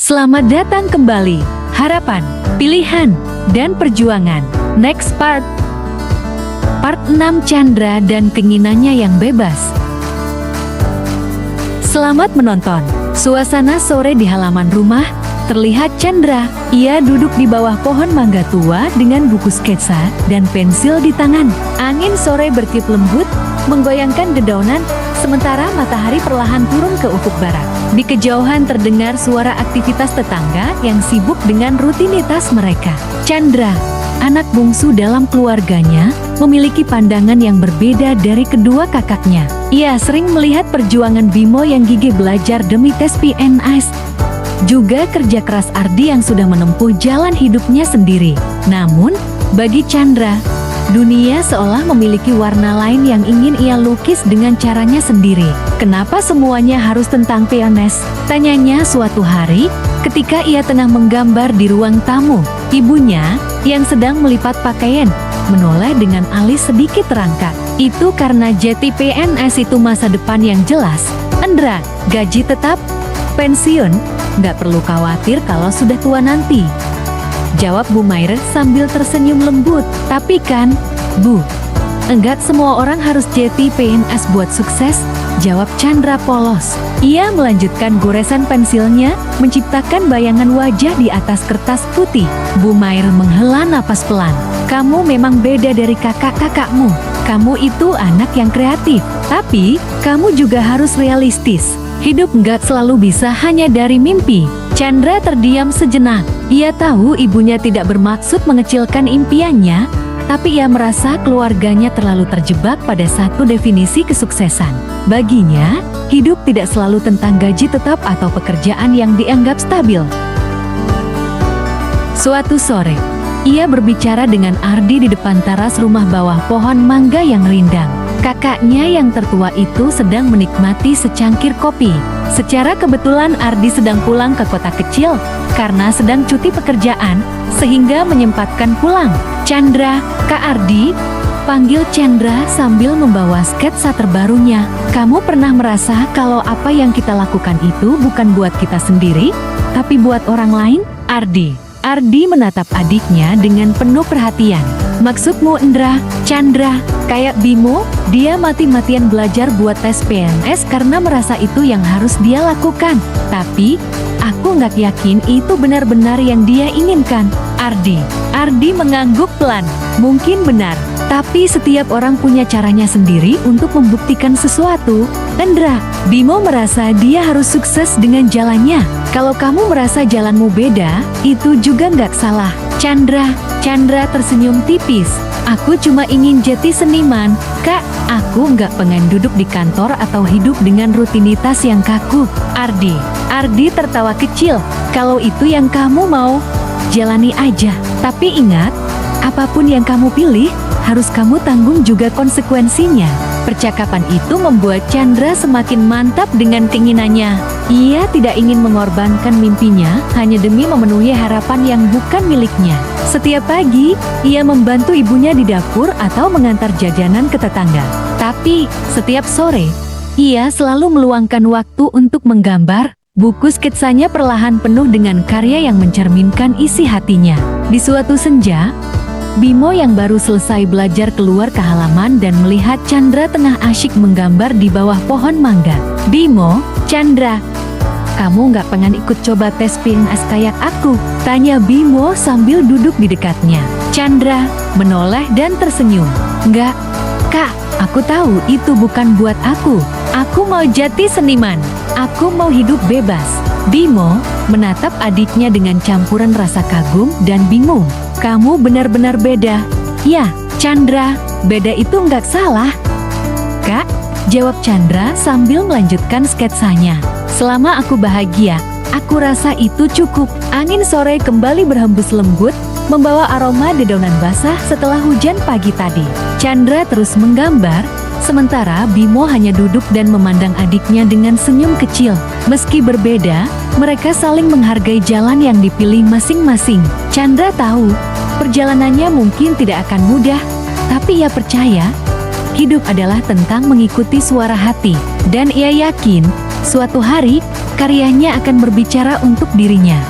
Selamat datang kembali. Harapan, pilihan, dan perjuangan. Next part. Part 6, Chandra dan keinginannya yang bebas. Selamat menonton. Suasana sore di halaman rumah. Terlihat Chandra. Ia duduk di bawah pohon mangga tua dengan buku sketsa dan pensil di tangan. Angin sore bertiup lembut, menggoyangkan dedaunan, sementara matahari perlahan turun ke ufuk barat. Di kejauhan terdengar suara aktivitas tetangga yang sibuk dengan rutinitas mereka. Chandra, anak bungsu dalam keluarganya, memiliki pandangan yang berbeda dari kedua kakaknya. Ia sering melihat perjuangan Bimo yang gigih belajar demi tes PNS. Juga kerja keras Ardi yang sudah menempuh jalan hidupnya sendiri. Namun, bagi Chandra, dunia seolah memiliki warna lain yang ingin ia lukis dengan caranya sendiri. Kenapa semuanya harus tentang PNS? Tanyanya suatu hari, ketika ia tengah menggambar di ruang tamu. Ibunya, yang sedang melipat pakaian, menoleh dengan alis sedikit terangkat. Itu karena jati PNS itu masa depan yang jelas. Endra, gaji tetap, pensiun, nggak perlu khawatir kalau sudah tua nanti. Jawab Bu Maire sambil tersenyum lembut. Tapi kan, Bu, enggak semua orang harus jadi PNS buat sukses, jawab Chandra polos. Ia melanjutkan goresan pensilnya, menciptakan bayangan wajah di atas kertas putih. Bu Maire menghela napas pelan. Kamu memang beda dari kakak-kakakmu. Kamu itu anak yang kreatif, tapi kamu juga harus realistis. Hidup nggak selalu bisa hanya dari mimpi. Chandra terdiam sejenak. Ia tahu ibunya tidak bermaksud mengecilkan impiannya, tapi ia merasa keluarganya terlalu terjebak pada satu definisi kesuksesan. Baginya, hidup tidak selalu tentang gaji tetap atau pekerjaan yang dianggap stabil. Suatu sore, ia berbicara dengan Ardi di depan teras rumah bawah pohon mangga yang rindang. Kakaknya yang tertua itu sedang menikmati secangkir kopi. Secara kebetulan Ardi sedang pulang ke kota kecil karena sedang cuti pekerjaan, sehingga menyempatkan pulang. Chandra, Kak Ardi, panggil Chandra sambil membawa sketsa terbarunya. Kamu pernah merasa kalau apa yang kita lakukan itu bukan buat kita sendiri, tapi buat orang lain? Ardi menatap adiknya dengan penuh perhatian. Maksudmu Endra? Chandra, kayak Bimo, dia mati-matian belajar buat tes PNS karena merasa itu yang harus dia lakukan. Tapi, aku nggak yakin itu benar-benar yang dia inginkan. Ardi mengangguk pelan. Mungkin benar, tapi setiap orang punya caranya sendiri untuk membuktikan sesuatu. Endra, Bimo merasa dia harus sukses dengan jalannya. Kalau kamu merasa jalanmu beda, itu juga nggak salah. Chandra tersenyum tipis. Aku cuma ingin jadi seniman, Kak. Aku nggak pengen duduk di kantor atau hidup dengan rutinitas yang kaku. Ardi tertawa kecil. Kalau itu yang kamu mau, jalani aja. Tapi ingat, apapun yang kamu pilih, harus kamu tanggung juga konsekuensinya. Percakapan itu membuat Chandra semakin mantap dengan keinginannya. Ia tidak ingin mengorbankan mimpinya hanya demi memenuhi harapan yang bukan miliknya. Setiap pagi, ia membantu ibunya di dapur atau mengantar jajanan ke tetangga. Tapi, setiap sore, ia selalu meluangkan waktu untuk menggambar. Buku sketsanya perlahan penuh dengan karya yang mencerminkan isi hatinya. Di suatu senja, Bimo yang baru selesai belajar keluar ke halaman dan melihat Chandra tengah asyik menggambar di bawah pohon mangga. Bimo, Chandra, kamu nggak pengen ikut coba tes PNS kayak aku? Tanya Bimo sambil duduk di dekatnya. Chandra menoleh dan tersenyum. Nggak, Kak, aku tahu itu bukan buat aku. Aku mau jadi seniman. Aku mau hidup bebas. Bimo menatap adiknya dengan campuran rasa kagum dan bingung. Kamu benar-benar beda. Ya, Chandra, beda itu nggak salah. Kak, jawab Chandra sambil melanjutkan sketsanya. Selama aku bahagia, aku rasa itu cukup. Angin sore kembali berhembus lembut, membawa aroma dedaunan basah setelah hujan pagi tadi. Chandra terus menggambar, sementara Bimo hanya duduk dan memandang adiknya dengan senyum kecil. Meski berbeda, mereka saling menghargai jalan yang dipilih masing-masing. Chandra tahu, perjalanannya mungkin tidak akan mudah, tapi ia percaya, hidup adalah tentang mengikuti suara hati. Dan ia yakin, suatu hari, karyanya akan berbicara untuk dirinya.